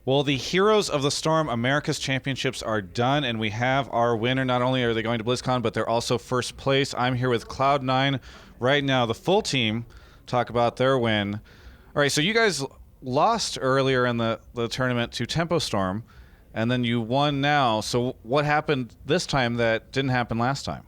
Well, the Heroes of the Storm America's Championships are done, and we have our winner. Not only are they going to BlizzCon, but they're also first place. I'm here with Cloud9 right now, the full team, talk about their win. All right, so you guys lost earlier in the tournament to Tempo Storm, and then you won now. So what happened this time that didn't happen last time?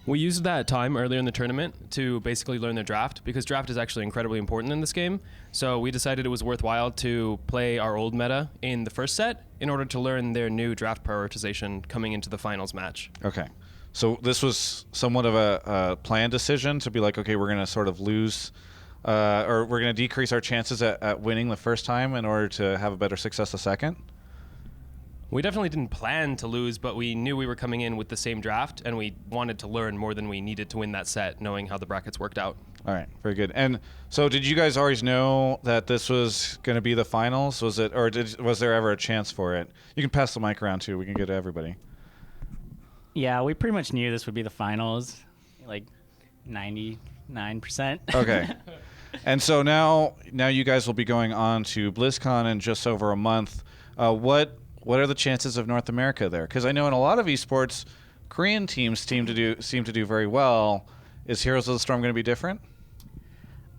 We used that time earlier in the tournament to basically learn their draft, because draft is actually incredibly important in this game. So we decided it was worthwhile to play our old meta in the first set in order to learn their new draft prioritization coming into the finals match. Okay. So this was somewhat of a planned decision to be like, okay, we're going to sort of lose, or we're going to decrease our chances at winning the first time in order to have a better success the second? We definitely didn't plan to lose, but we knew we were coming in with the same draft, and we wanted to learn more than we needed to win that set, knowing how the brackets worked out. All right, very good. And so did you guys always know that this was going to be the finals? Was it, or was there ever a chance for it? You can pass the mic around, too. We can get to everybody. Yeah, we pretty much knew this would be the finals, like 99%. Okay. And so now you guys will be going on to BlizzCon in just over a month. What are the chances of North America there? Because I know in a lot of esports, Korean teams seem to do very well. Is Heroes of the Storm going to be different?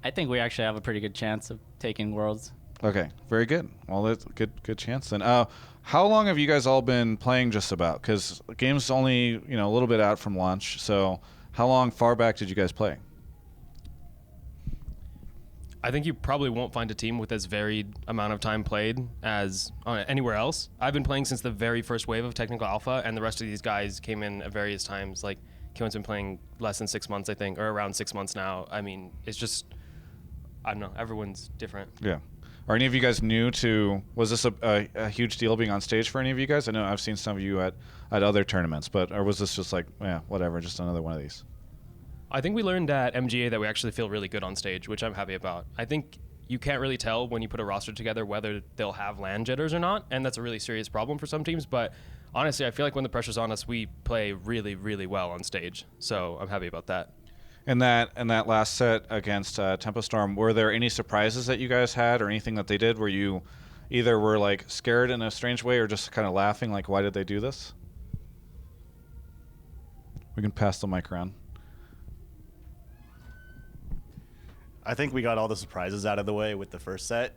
I think we actually have a pretty good chance of taking Worlds. Okay, very good. Well, that's a good chance then. How long have you guys all been playing just about? Because the game's only a little bit out from launch. So how far back did you guys play? I think you probably won't find a team with as varied amount of time played as anywhere else. I've been playing since the very first wave of Technical Alpha, and the rest of these guys came in at various times. Like, Keon's been playing less than 6 months, I think, or around 6 months now. I mean, it's just, I don't know, everyone's different. Yeah. Are any of you guys new to, was this a huge deal being on stage for any of you guys? I know I've seen some of you at other tournaments, or was this just like, yeah, whatever, just another one of these? I think we learned at MGA that we actually feel really good on stage, which I'm happy about. I think you can't really tell when you put a roster together whether they'll have LAN jitters or not, and that's a really serious problem for some teams. But honestly, I feel like when the pressure's on us, we play really, really well on stage. So I'm happy about that. In that last set against Tempo Storm, were there any surprises that you guys had, or anything that they did where you either were like scared in a strange way or just kind of laughing, like, why did they do this? We can pass the mic around. I think we got all the surprises out of the way with the first set,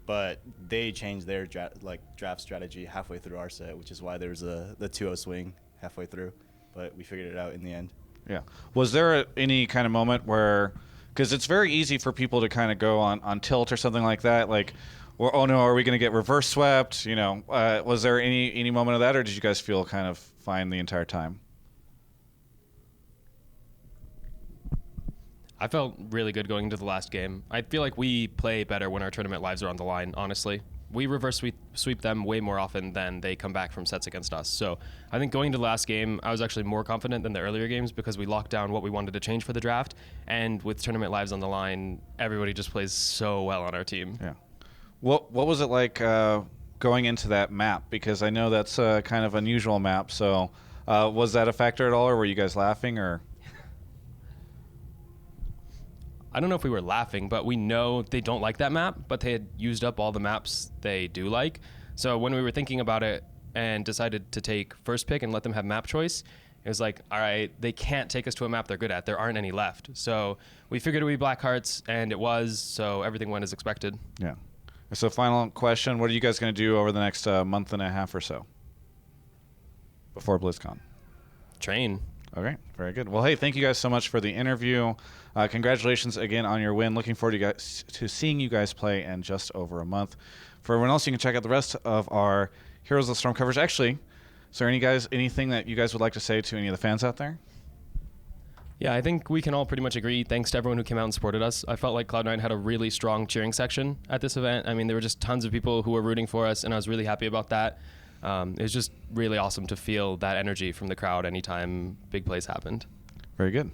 but they changed their draft strategy halfway through our set, which is why there's the 2-0 swing halfway through. But we figured it out in the end. Yeah. Was there any kind of moment where, because it's very easy for people to kind of go on tilt or something like that, like, or, oh no, are we going to get reverse swept? Was there any moment of that, or did you guys feel kind of fine the entire time? I felt really good going into the last game. I feel like we play better when our tournament lives are on the line, honestly. We reverse sweep them way more often than they come back from sets against us. So I think going into the last game, I was actually more confident than the earlier games because we locked down what we wanted to change for the draft. And with tournament lives on the line, everybody just plays so well on our team. Yeah. What was it like going into that map? Because I know that's a kind of unusual map. So was that a factor at all, or were you guys laughing, or? I don't know if we were laughing, but we know they don't like that map, but they had used up all the maps they do like. So when we were thinking about it and decided to take first pick and let them have map choice, it was like, all right, they can't take us to a map they're good at. There aren't any left. So we figured it would be Black Hearts, and it was, so everything went as expected. Yeah. So final question, what are you guys going to do over the next month and a half or so before BlizzCon? Train. Okay, very good. Well, hey, thank you guys so much for the interview. Congratulations again on your win. Looking forward to seeing you guys play in just over a month. For everyone else, you can check out the rest of our Heroes of the Storm coverage. Actually, is there anything that you guys would like to say to any of the fans out there? Yeah, I think we can all pretty much agree. Thanks to everyone who came out and supported us. I felt like Cloud9 had a really strong cheering section at this event. I mean, there were just tons of people who were rooting for us, and I was really happy about that. It was just really awesome to feel that energy from the crowd anytime big plays happened. Very good.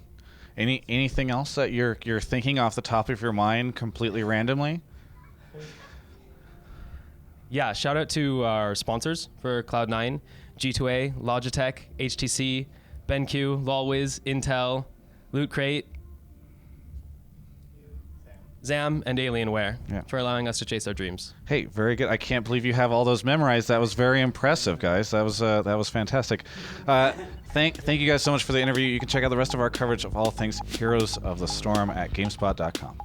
Anything else that you're thinking off the top of your mind completely randomly? Yeah, shout out to our sponsors for Cloud9, G2A, Logitech, HTC, BenQ, LolWiz, Intel, Loot Crate, Zam and Alienware Yeah. for allowing us to chase our dreams. Hey, very good. I can't believe you have all those memorized. That was very impressive, guys. That was fantastic. Thank you guys so much for the interview. You can check out the rest of our coverage of all things Heroes of the Storm at GameSpot.com.